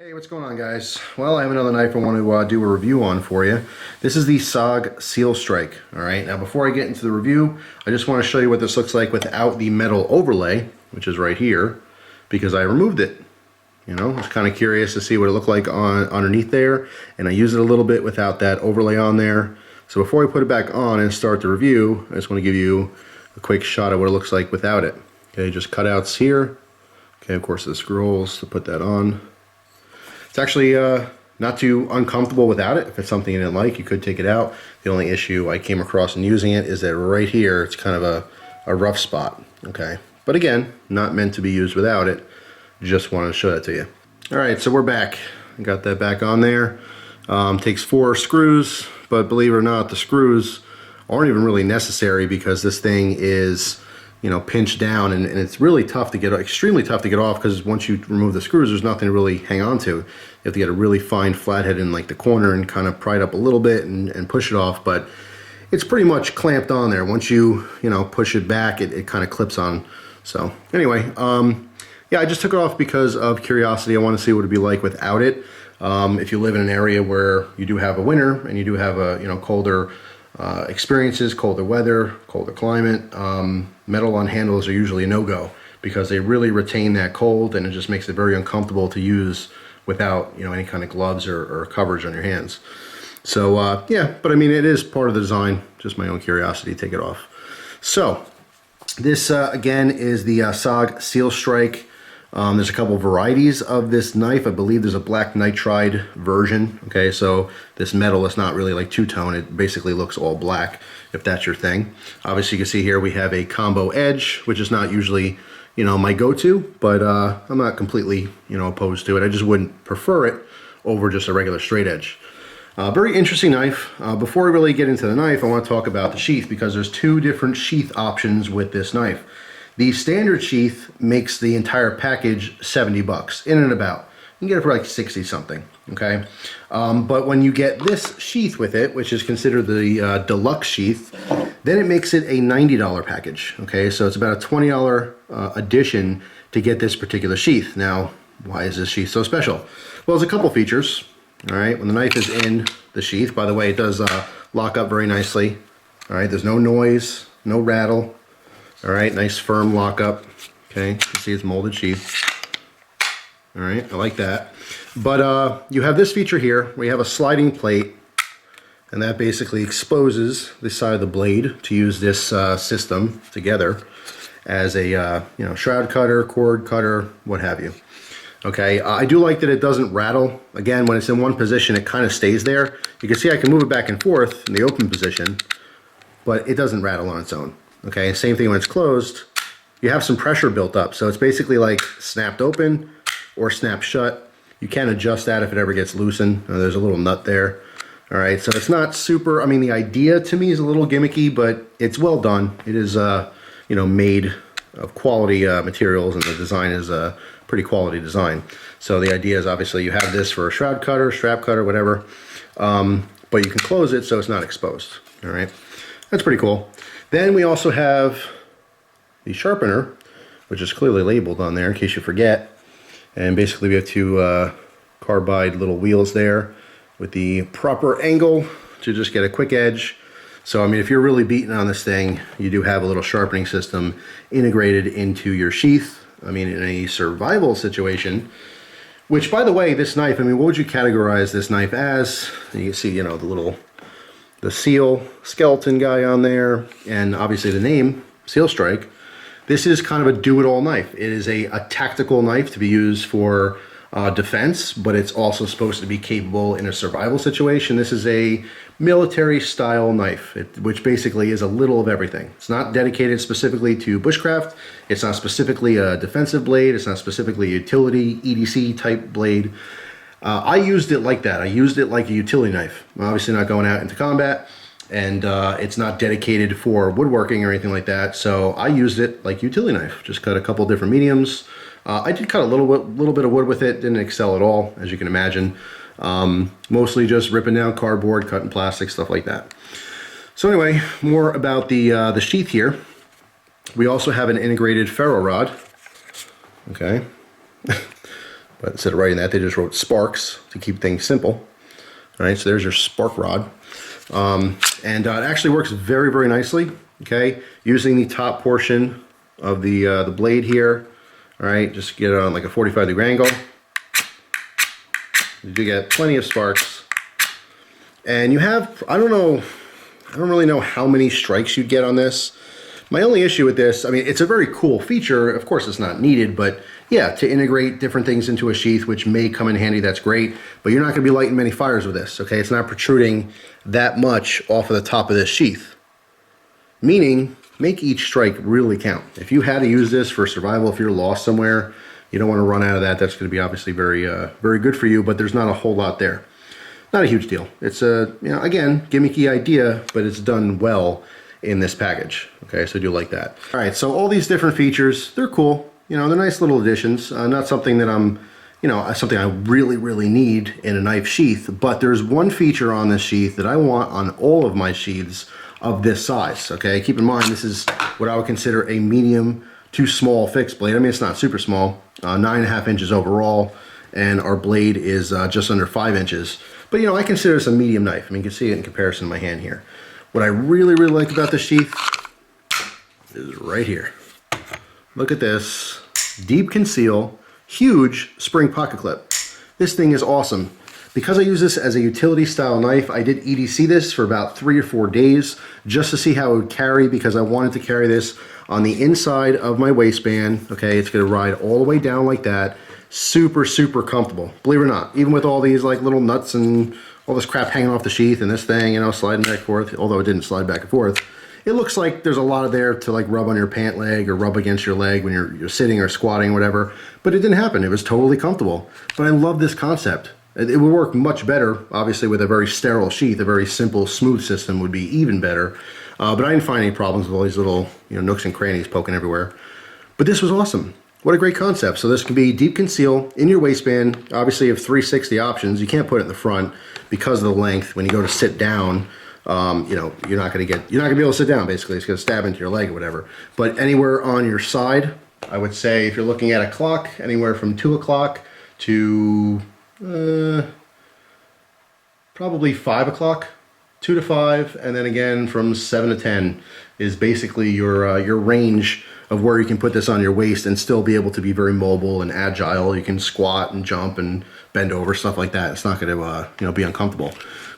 Hey, what's going on, guys? Well, I have another knife I want to do a review on for you. This is the SOG Strike. All right, now before I get into the review, I just want to show you what this looks like without the metal overlay, which is right here, because I removed it. You know, I was kind of curious to see what it looked like underneath there, and I used it a little bit without that overlay on there. So before I put it back on and start the review, I just want to give you a quick shot of what it looks like without it. Okay, just cutouts here. Okay, of course the screw holes to put that on. It's actually not too uncomfortable without it. If it's something you didn't like, you could take it out. The only issue I came across in using it is that right here, it's kind of a rough spot, okay? But again, not meant to be used without it. Just wanted to show that to you. All right, so we're back. I got that back on there. Takes 4 screws, but believe it or not, the screws aren't even really necessary because this thing is, you know, pinched down, and it's really tough to get, extremely tough to get off, because once you remove the screws, there's nothing to really hang on to. You have to get a really fine flathead in like the corner and kind of pry it up a little bit and push it off, but it's pretty much clamped on there. Once you know, push it back, it kind of clips on. So anyway, yeah, I just took it off because of curiosity. I want to see what it'd be like without it. If you live in an area where you do have a winter and you do have a, you know, colder experiences, colder weather, colder climate, metal on handles are usually a no-go because they really retain that cold, and it just makes it very uncomfortable to use without, you know, any kind of gloves or coverage on your hands. So yeah, but I mean, it is part of the design, just my own curiosity to take it off. So this again is the SOG Strike. There's a couple varieties of this knife. I believe there's a black nitride version. Okay, so this metal is not really like two-tone. It basically looks all black, if that's your thing. Obviously, you can see here we have a combo edge, which is not usually, you know, my go-to, but I'm not completely, you know, opposed to it. I just wouldn't prefer it over just a regular straight edge. Very interesting knife. Before we really get into the knife, I want to talk about the sheath, because there's 2 different sheath options with this knife. The standard sheath makes the entire package $70 in and about. You can get it for like 60 something, okay? But when you get this sheath with it, which is considered the Deluxe Sheath, then it makes it a $90 package, okay? So it's about a $20 addition to get this particular sheath. Now, why is this sheath so special? Well, there's a couple features, all right? When the knife is in the sheath, by the way, it does lock up very nicely, all right? There's no noise, no rattle. All right, nice firm lockup. Okay, you can see it's molded sheath. All right, I like that. But you have this feature here where you have a sliding plate, and that basically exposes the side of the blade to use this system together as a you know, shroud cutter, cord cutter, what have you. Okay, I do like that it doesn't rattle. Again, when it's in one position, it kind of stays there. You can see I can move it back and forth in the open position, but it doesn't rattle on its own. Okay, same thing when it's closed. You have some pressure built up, so it's basically like snapped open or snapped shut. You can adjust that if it ever gets loosened. There's a little nut there. All right, so it's not super, I mean, the idea to me is a little gimmicky, but it's well done. It is, you know, made of quality materials, and the design is a pretty quality design. So the idea is obviously you have this for a shroud cutter, strap cutter, whatever, but you can close it so it's not exposed. All right, that's pretty cool. Then we also have the sharpener, which is clearly labeled on there in case you forget. And basically we have 2 carbide little wheels there with the proper angle to just get a quick edge. So I mean, if you're really beating on this thing, you do have a little sharpening system integrated into your sheath. I mean, in a survival situation, which, by the way, this knife, I mean, what would you categorize this knife as? You can see, you know, the seal skeleton guy on there, and obviously the name, SEAL Strike. This is kind of a do-it-all knife. It is a tactical knife to be used for defense, but it's also supposed to be capable in a survival situation. This is a military-style knife, which basically is a little of everything. It's not dedicated specifically to bushcraft. It's not specifically a defensive blade. It's not specifically a utility EDC-type blade. I used it like that. I used it like a utility knife. I'm obviously not going out into combat, and it's not dedicated for woodworking or anything like that. So I used it like a utility knife. Just cut a couple different mediums. I did cut a little bit of wood with it. Didn't excel at all, as you can imagine. Mostly just ripping down cardboard, cutting plastic, stuff like that. So anyway, more about the sheath here. We also have an integrated ferro rod. Okay. but instead of writing that, they just wrote sparks to keep things simple. All right, so there's your spark rod. It actually works very, very nicely, okay? Using the top portion of the blade here, all right, just get it on like a 45-degree angle. You do get plenty of sparks. And you have, I don't really know how many strikes you'd get on this. My only issue with this, I mean, it's a very cool feature. Of course, it's not needed, but yeah, to integrate different things into a sheath, which may come in handy, that's great. But you're not going to be lighting many fires with this, okay? It's not protruding that much off of the top of this sheath. Meaning, make each strike really count. If you had to use this for survival, if you're lost somewhere, you don't want to run out of that. That's going to be obviously very, very good for you, but there's not a whole lot there. Not a huge deal. It's a, again, gimmicky idea, but it's done well in this package. Okay, so I do like that. All right, so all these different features, they're cool. They're nice little additions. Not something that I'm, something I really, really need in a knife sheath, but there's one feature on this sheath that I want on all of my sheaths of this size, okay? Keep in mind, this is what I would consider a medium to small fixed blade. I mean, it's not super small, 9.5 inches overall, and our blade is just under 5 inches. But I consider this a medium knife. I mean, you can see it in comparison to my hand here. What I really, really like about this sheath is right here. Look at this, deep conceal, huge spring pocket clip. This thing is awesome. Because I use this as a utility style knife, I did EDC this for about 3 or 4 days just to see how it would carry, because I wanted to carry this on the inside of my waistband. Okay, it's gonna ride all the way down like that. Super, super comfortable, believe it or not. Even with all these like little nuts and all this crap hanging off the sheath and this thing, sliding back and forth, although it didn't slide back and forth. It looks like there's a lot of there to like rub on your pant leg or rub against your leg when you're sitting or squatting or whatever, but it didn't happen. It was totally comfortable. But I love this concept. It would work much better, obviously, with a very sterile sheath. A very simple, smooth system would be even better. But I didn't find any problems with all these little nooks and crannies poking everywhere. But this was awesome. What a great concept. So this can be deep conceal in your waistband. Obviously, you have 360 options. You can't put it in the front because of the length. When you go to sit down, you're not gonna be able to sit down. Basically, it's gonna stab into your leg or whatever. But anywhere on your side, I would say, if you're looking at a clock, anywhere from 2 o'clock to probably 5 o'clock, 2 to 5, and then again from 7 to 10 is basically your range of where you can put this on your waist and still be able to be very mobile and agile. You can squat and jump and bend over, stuff like that. It's not going to be uncomfortable.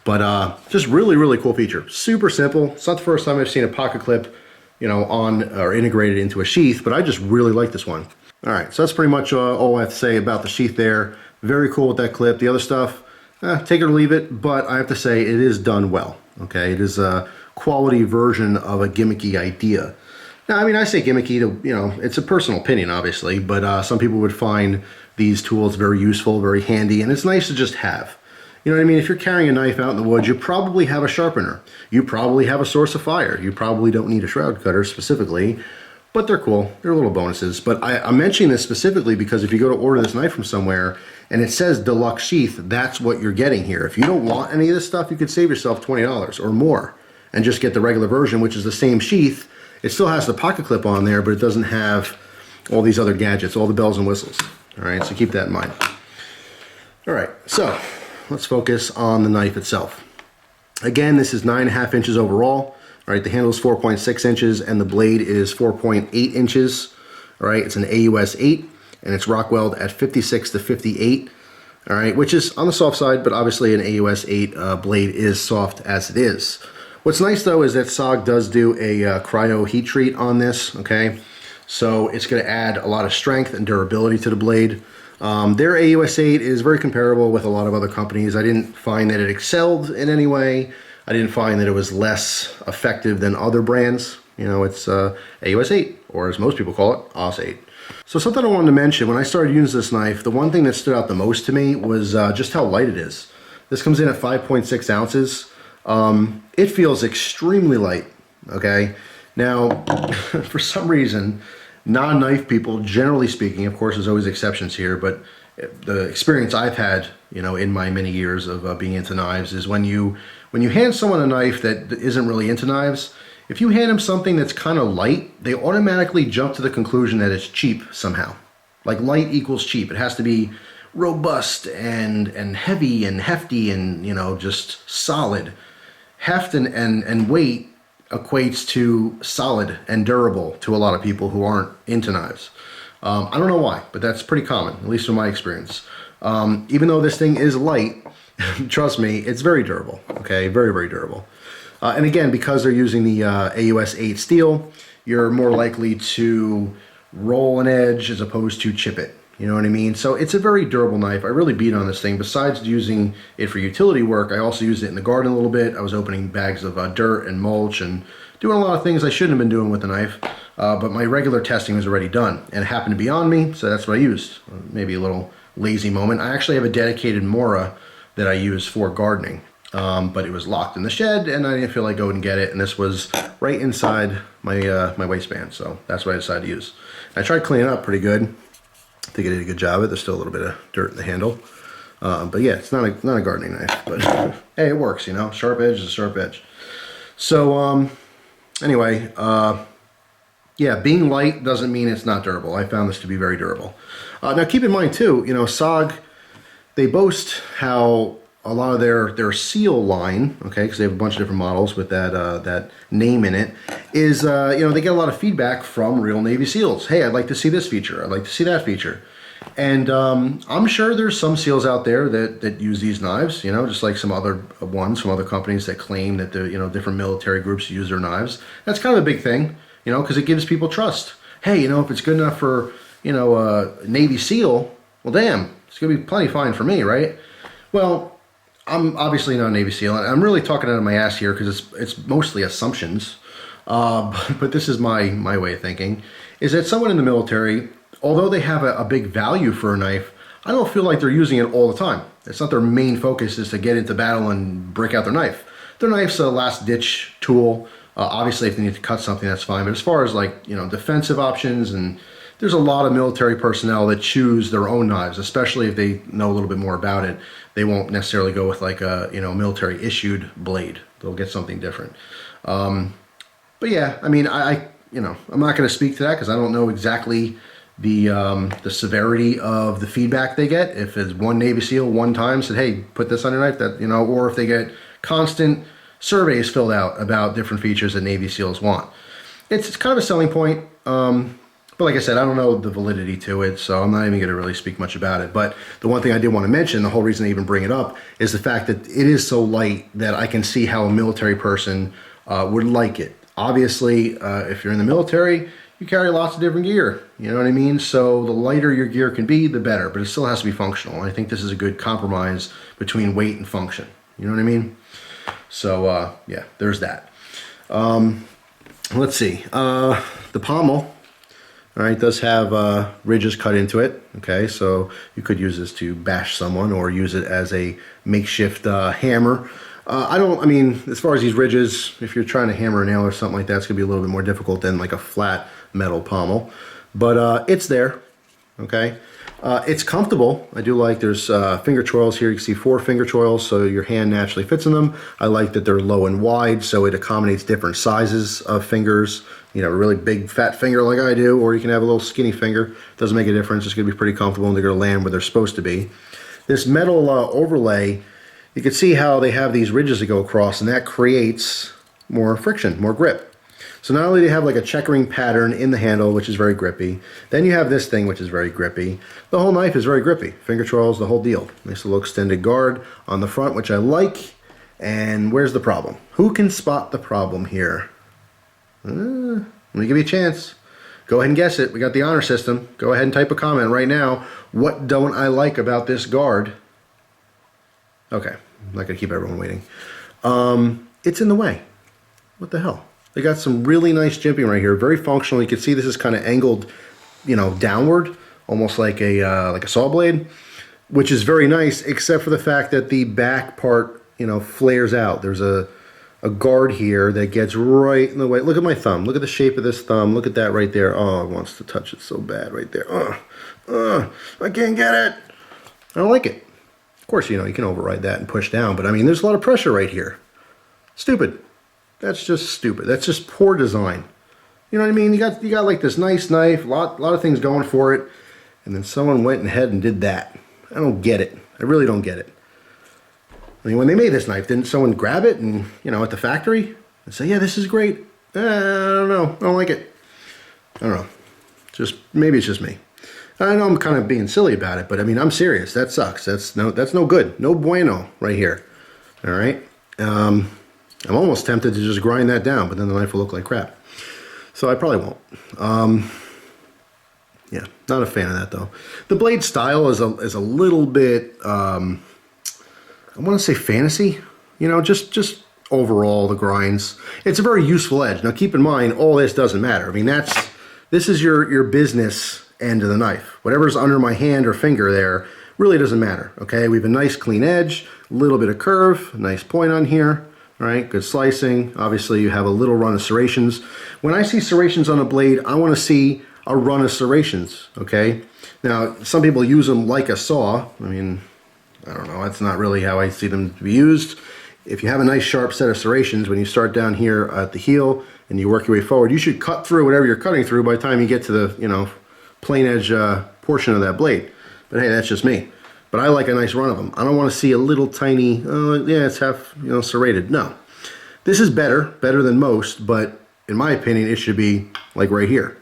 But just really, really cool feature. Super simple. It's not the first time I've seen a pocket clip, on or integrated into a sheath, but I just really like this one. All right, so that's pretty much all I have to say about the sheath there. Very cool with that clip. The other stuff, take it or leave it, but I have to say it is done well. Okay, it is a quality version of a gimmicky idea. Now, I mean, I say gimmicky to, it's a personal opinion, obviously, but some people would find these tools very useful, very handy, and it's nice to just have. You know what I mean? If you're carrying a knife out in the woods, you probably have a sharpener. You probably have a source of fire. You probably don't need a shroud cutter specifically, but they're cool. They're little bonuses. But I'm mentioning this specifically because if you go to order this knife from somewhere and it says Deluxe Sheath, that's what you're getting here. If you don't want any of this stuff, you could save yourself $20 or more and just get the regular version, which is the same sheath. It still has the pocket clip on there, but it doesn't have all these other gadgets, all the bells and whistles. All right, so keep that in mind. All right, so let's focus on the knife itself. Again, this is 9.5 inches overall. All right, the handle is 4.6 inches and the blade is 4.8 inches. All right, it's an AUS 8 and it's Rockwelled at 56 to 58. All right, which is on the soft side, but obviously an AUS 8 blade is soft as it is. What's nice though is that SOG does do a cryo heat treat on this, okay? So it's gonna add a lot of strength and durability to the blade. Their AUS 8 is very comparable with a lot of other companies. I didn't find that it excelled in any way. I didn't find that it was less effective than other brands. It's AUS 8, or as most people call it, AUS 8. So something I wanted to mention, when I started using this knife, the one thing that stood out the most to me was just how light it is. This comes in at 5.6 ounces. It feels extremely light, okay? Now, for some reason, non-knife people, generally speaking, of course there's always exceptions here, but the experience I've had, in my many years of being into knives is when you hand someone a knife that isn't really into knives, if you hand them something that's kind of light, they automatically jump to the conclusion that it's cheap somehow. Like light equals cheap. It has to be robust and heavy and hefty and, you know, just solid. Heft and weight equates to solid and durable to a lot of people who aren't into knives. I don't know why, but that's pretty common, at least from my experience. Even though this thing is light, trust me, it's very durable, okay? Very, very durable. And again, because they're using the AUS 8 steel, you're more likely to roll an edge as opposed to chip it. You know what I mean? So it's a very durable knife. I really beat on this thing. Besides using it for utility work, I also used it in the garden a little bit. I was opening bags of dirt and mulch and doing a lot of things I shouldn't have been doing with the knife. But my regular testing was already done and it happened to be on me, so that's what I used. Maybe a little lazy moment. I actually have a dedicated Mora that I use for gardening. But it was locked in the shed and I didn't feel like going and get it, and this was right inside my my waistband, so that's what I decided to use. I tried cleaning it up pretty good. I think I did a good job of it. There's still a little bit of dirt in the handle, but yeah, it's not a gardening knife, but hey, it works, you know. Sharp edge is a sharp edge. So anyway, yeah, being light doesn't mean it's not durable. I found this to be very durable. Now keep in mind too, you know, SOG, they boast how a lot of their seal line, okay, because they have a bunch of different models with that that name in it, is you know, they get a lot of feedback from real Navy SEALs. Hey, I'd like to see this feature. I'd like to see that feature. And I'm sure there's some SEALs out there that use these knives, you know, just like some other ones from other companies that claim that the, you know, different military groups use their knives. That's kind of a big thing, you know, because it gives people trust. Hey, you know, if it's good enough for, you know, a Navy SEAL, well, damn, it's gonna be plenty fine for me, right? Well, I'm obviously not a Navy SEAL, and I'm really talking out of my ass here because it's mostly assumptions. But this is my way of thinking, is that someone in the military, although they have a big value for a knife, I don't feel like they're using it all the time. It's not their main focus is to get into battle and break out their knife. Their knife's a last-ditch tool. Obviously, if they need to cut something, that's fine. But as far as, like, you know, defensive options, and there's a lot of military personnel that choose their own knives, especially if they know a little bit more about it. They won't necessarily go with like a, you know, military issued blade. They'll get something different. But yeah, I mean, you know, I'm not going to speak to that because I don't know exactly the severity of the feedback they get. If it's one Navy SEAL one time said, hey, put this on your knife, that, you know, or if they get constant surveys filled out about different features that Navy SEALs want. It's kind of a selling point. But like I said, I don't know the validity to it, so I'm not even going to really speak much about it. But the one thing I did want to mention, the whole reason I even bring it up, is the fact that it is so light that I can see how a military person would like it. Obviously, if you're in the military, you carry lots of different gear. You know what I mean? So the lighter your gear can be, the better. But it still has to be functional. And I think this is a good compromise between weight and function. You know what I mean? So yeah, there's that. Let's see. The pommel. All right, does have ridges cut into it, okay, so you could use this to bash someone or use it as a makeshift hammer. I mean, as far as these ridges, if you're trying to hammer a nail or something like that, it's going to be a little bit more difficult than like a flat metal pommel. But it's there, okay. It's comfortable. I do like there's finger choils here. You can see 4 finger choils, so your hand naturally fits in them. I like that they're low and wide, so it accommodates different sizes of fingers. You know, a really big fat finger like I do, or you can have a little skinny finger. Doesn't make a difference. It's going to be pretty comfortable, and they're going to land where they're supposed to be. This metal overlay, you can see how they have these ridges that go across, and that creates more friction, more grip. So not only do you have like a checkering pattern in the handle, which is very grippy, then you have this thing, which is very grippy. The whole knife is very grippy. Finger choils, the whole deal. Nice little extended guard on the front, which I like. And where's the problem? Who can spot the problem here? Let me give you a chance. Go ahead and guess it. We got the honor system. Go ahead and type a comment right now. What don't I like about this guard? Okay, I'm not going to keep everyone waiting. It's in the way. What the hell? They got some really nice jimping right here. Very functional. You can see this is kind of angled, you know, downward, almost like a saw blade, which is very nice, except for the fact that the back part, you know, flares out. There's a guard here that gets right in the way. Look at my thumb. Look at the shape of this thumb. Look at that right there. Oh, it wants to touch it so bad right there. I can't get it. I don't like it. Of course, you know, you can override that and push down, but I mean, there's a lot of pressure right here. Stupid. That's just stupid. That's just poor design. You know what I mean? You got like this nice knife, lot of things going for it, and then someone went ahead and did that. I don't get it. I really don't get it. I mean, when they made this knife, didn't someone grab it and, you know, at the factory and say, yeah, this is great? I don't know. I don't like it. I don't know. Just, maybe it's just me. I know I'm kind of being silly about it, but I mean, I'm serious. That sucks. That's no good. No bueno right here. All right. I'm almost tempted to just grind that down, but then the knife will look like crap. So I probably won't. Yeah, not a fan of that though. The blade style is a little bit, I want to say fantasy. You know, just overall the grinds. It's a very useful edge. Now keep in mind, all this doesn't matter. I mean, this is your business end of the knife. Whatever's under my hand or finger there really doesn't matter. Okay, we have a nice clean edge, a little bit of curve, nice point on here. All right, good slicing. Obviously, you have a little run of serrations. When I see serrations on a blade, I want to see a run of serrations. Okay. Now, some people use them like a saw. I mean, I don't know. That's not really how I see them to be used. If you have a nice sharp set of serrations, when you start down here at the heel and you work your way forward, you should cut through whatever you're cutting through by the time you get to the, you know, plain edge portion of that blade. But hey, that's just me. But I like a nice run of them. I don't want to see a little tiny, yeah, it's half, you know, serrated. No. This is better than most, but in my opinion, it should be like right here.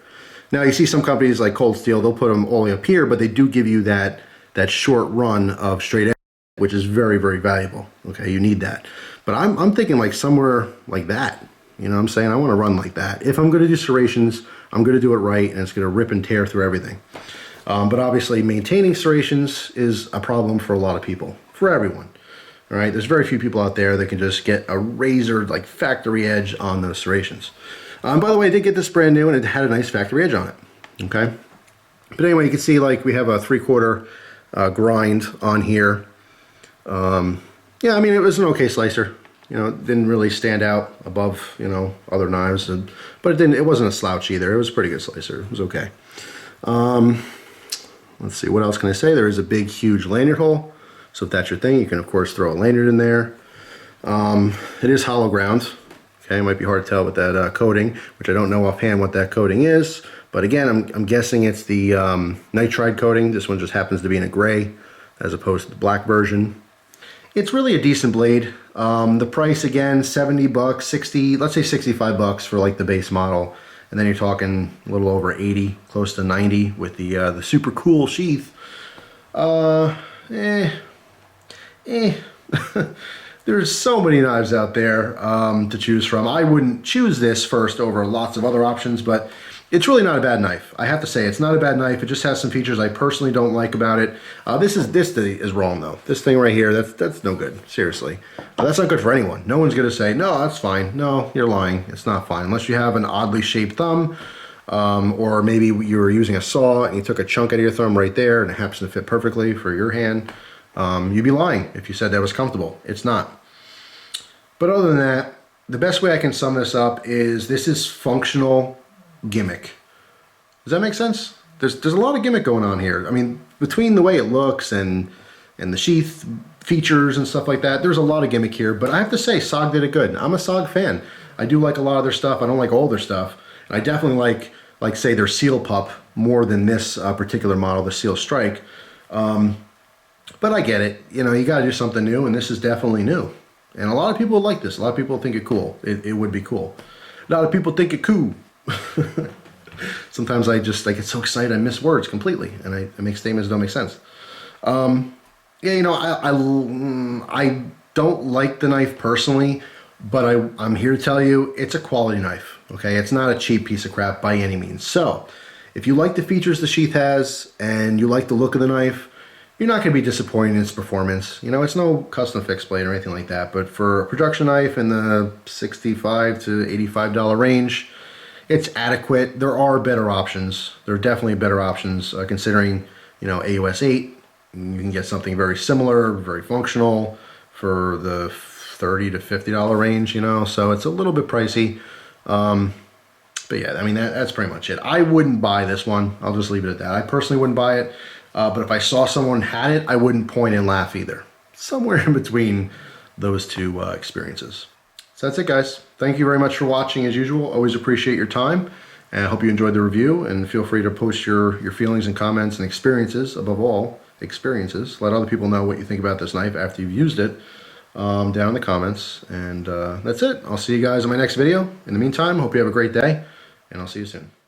Now you see some companies like Cold Steel, they'll put them all the way up here, but they do give you that short run of straight edge, which is very, very valuable. Okay, you need that. But I'm thinking like somewhere like that. You know what I'm saying? I want to run like that. If I'm going to do serrations, I'm going to do it right, and it's going to rip and tear through everything. But obviously maintaining serrations is a problem for a lot of people, for everyone. All right, there's very few people out there that can just get a razor like factory edge on those serrations. By the way, I did get this brand new and it had a nice factory edge on it. Okay, but anyway, you can see like we have a 3/4 grind on here. Yeah, I mean, it was an okay slicer. You know, it didn't really stand out above, you know, other knives, but it wasn't a slouch either. It was a pretty good slicer. It was okay. Let's see, what else can I say? There is a big, huge lanyard hole. So if that's your thing, you can of course throw a lanyard in there. It is hollow ground. Okay, it might be hard to tell with that coating, which I don't know offhand what that coating is. But again, I'm guessing it's the nitride coating. This one just happens to be in a gray as opposed to the black version. It's really a decent blade. The price again, 70 bucks, 60, let's say 65 bucks for like the base model. And then you're talking a little over 80, close to 90 with the super cool sheath. There's so many knives out there to choose from. I wouldn't choose this first over lots of other options, but it's really not a bad knife. I have to say, it's not a bad knife. It just has some features I personally don't like about it. This is wrong though. This thing right here, that's no good. Seriously, that's not good for anyone. No one's gonna say, no, that's fine. No, you're lying. It's not fine unless you have an oddly shaped thumb, or maybe you were using a saw and you took a chunk out of your thumb right there and it happens to fit perfectly for your hand. You'd be lying if you said that was comfortable. It's not. But other than that, the best way I can sum this up is this is functional gimmick. Does that make sense? There's a lot of gimmick going on here. I mean, between the way it looks and the sheath features and stuff like that, there's a lot of gimmick here. But I have to say, SOG did it good. I'm a SOG fan. I do like a lot of their stuff. I don't like all their stuff. And I definitely like say their Seal Pup more than this particular model, the Seal Strike. But I get it. You know, you got to do something new, and this is definitely new. And a lot of people like this. A lot of people think it cool. It would be cool. A lot of people think it cool. Sometimes I just get so excited I miss words completely, and I make statements that don't make sense. Yeah, you know, I don't like the knife personally, but I'm here to tell you it's a quality knife. Okay, it's not a cheap piece of crap by any means. So, if you like the features the sheath has and you like the look of the knife, you're not going to be disappointed in its performance. You know, it's no custom fixed blade or anything like that, but for a production knife in the $65 to $85 range, it's adequate. There are better options. There are definitely better options considering, you know, AUS 8. You can get something very similar, very functional for the $30 to $50 range, you know, so it's a little bit pricey. But yeah, I mean, that's pretty much it. I wouldn't buy this one. I'll just leave it at that. I personally wouldn't buy it. But if I saw someone had it, I wouldn't point and laugh either. Somewhere in between those two experiences. So that's it, guys. Thank you very much for watching as usual. Always appreciate your time. And I hope you enjoyed the review. And feel free to post your feelings and comments and experiences above all experiences. Let other people know what you think about this knife after you've used it down in the comments. And that's it. I'll see you guys in my next video. In the meantime, hope you have a great day, and I'll see you soon.